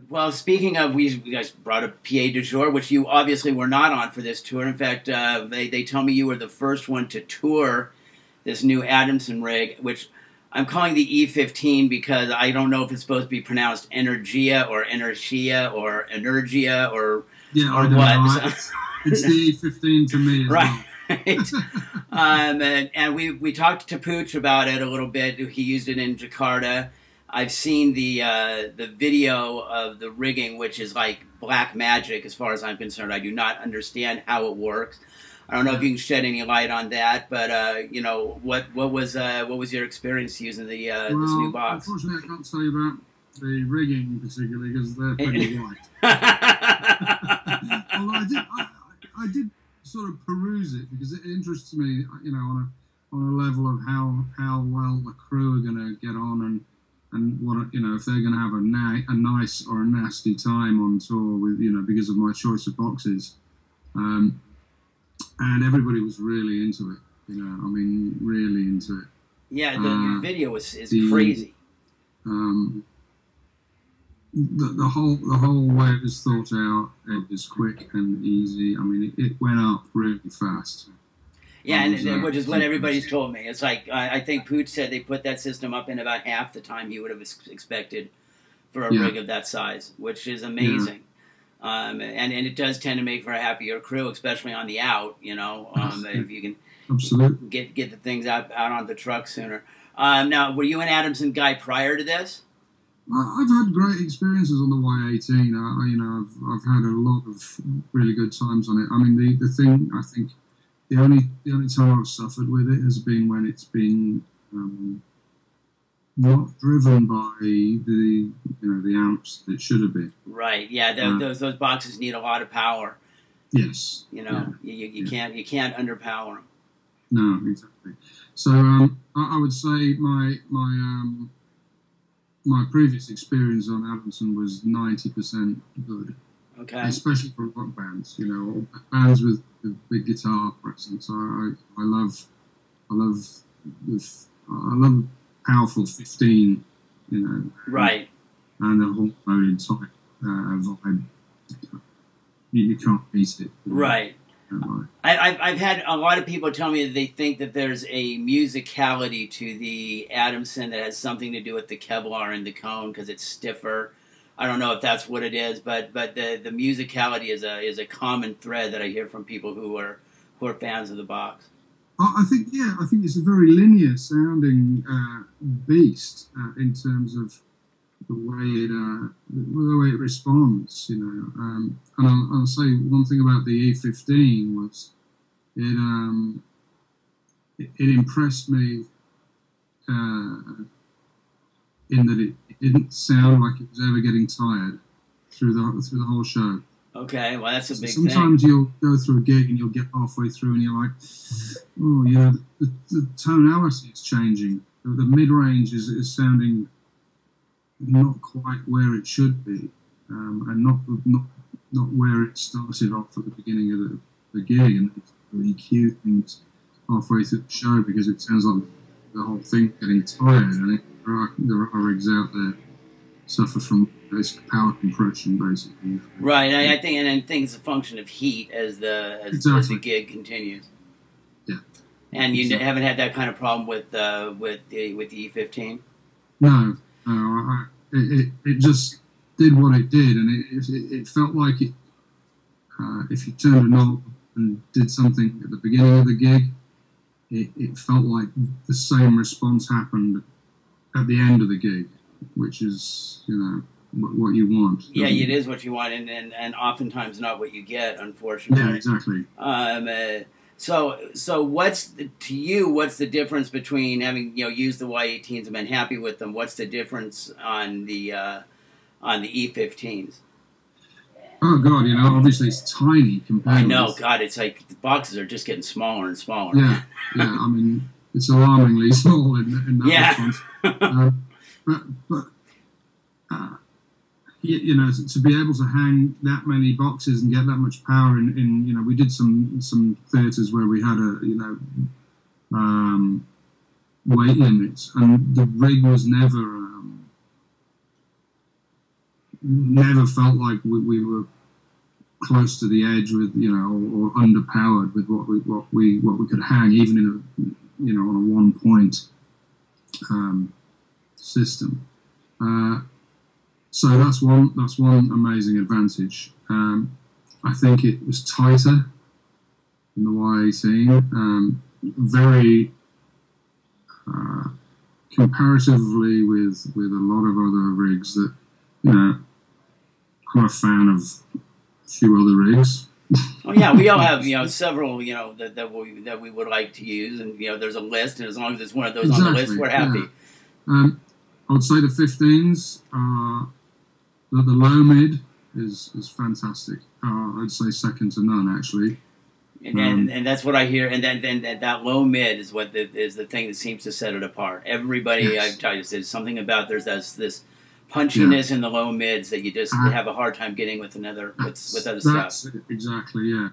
Well, speaking of, we guys brought a PA du jour, which you obviously were not on for this tour. In fact, they tell me you were the first one to tour this new Adamson rig, which I'm calling the E15 because I don't know if it's supposed to be pronounced Energia or Energia or Energia or Yeah, I or don't what. know. It's the E15 to me as Right. well. And we talked to Pooch about it a little bit. He used it in Jakarta. I've seen the video of the rigging, which is like black magic as far as I'm concerned. I do not understand how it works. I don't know if Yeah. you can shed any light on that, but you know what was your experience using the this new Well, box? unfortunately, I can't tell you about the rigging particularly because they're pretty white. Although I did sort of peruse it because it interests me, on a level of how well the crew are going to get on and what if they're going to have a nice or a nasty time on tour with because of my choice of boxes. Um, and everybody was really into it. I mean, really into it. Yeah, your Uh, video is the crazy. um, the whole way it was thought out, it was quick and easy. I mean, it went up really fast. Yeah, I was which is what everybody's impressed. told me. It's like I think Pooch said they put that system up in about half the time he would have expected for a Yeah, rig of that size, which is yeah, amazing. And it does tend to make for a happier crew, especially on the out. If you can absolutely. get the things out on the truck sooner. Now, were you an Adamson guy prior to this? I've had great experiences on the Y18. I've had a lot of really good times on it. I mean, the thing I think the only time I've suffered with it has been when it's been not driven by the amps that it should have been. Right. Yeah. Uh, Those boxes need a lot of power. yes, You yeah, know, you yeah. can't underpower them. No, exactly. So I would say my previous experience on Adamson was 90% good, Okay. especially for rock bands. Or bands with big guitar presence. I love I love powerful 15. Right. And the whole loaded type vibe. You can't beat it. Right. Uh, I've had a lot of people tell me that they think that there's a musicality to the Adamson that has something to do with the Kevlar and the cone because it's stiffer. I don't know if that's what it is, but the musicality is a common thread that I hear from people who are fans of the box. I think it's a very linear sounding beast in terms of the way it responds. And I'll say one thing about the E15 was it impressed me in that it didn't sound like it was ever getting tired through the whole show. Okay, well that's a So big thing. sometimes you'll go through a gig and you'll get halfway through and you're like, oh, the tonality is changing. The mid range is sounding not quite where it should be, and not where it started off at the beginning of the gig, and it's really cue things halfway through the show because it sounds like the whole thing getting tired, and there are rigs out there suffer from this power compression basically. Right, I think it's a function of heat as the Exactly. gig continues. Yeah. And you Exactly. haven't had that kind of problem with the E15. No, no, it just did what it did, and it felt like it. If you turned a knob and did something at the beginning of the gig, it felt like the same response happened at the end of the gig, which is what you want. Yeah, it is what you want, and oftentimes not what you get, Yeah, unfortunately. exactly. So what's the difference between having used the Y18s and been happy with them? What's the difference on the E15s? Oh God, obviously it's tiny I compared know, with. God, it's like the boxes are just getting smaller and smaller. Yeah, yeah. I mean, it's alarmingly small in that Yeah. response. But uh, to be able to hang that many boxes and get that much power in we did some theatres where we had weight limits, and the rig was never never felt like we were close to the edge with, you know, or underpowered with what we could hang, even in a, you know, on a 1 point system. So that's one amazing advantage. I think it was tighter in the Y18, very comparatively with a lot of other rigs that, you know, I'm a fan of a few other rigs. Oh yeah, we all have, you know, several, you know, that we would like to use, and you know, there's a list, and as long as it's one of those exactly, on the list, we're happy. Yeah. I would say the 15s, the low mid is fantastic. I'd say second to none, actually. And that's what I hear. And then that low mid is what is the thing that seems to set it apart. Everybody, yes. I tell you, there's something about this punchiness in the low mids that you just have a hard time getting with with other stuff. Exactly, yeah.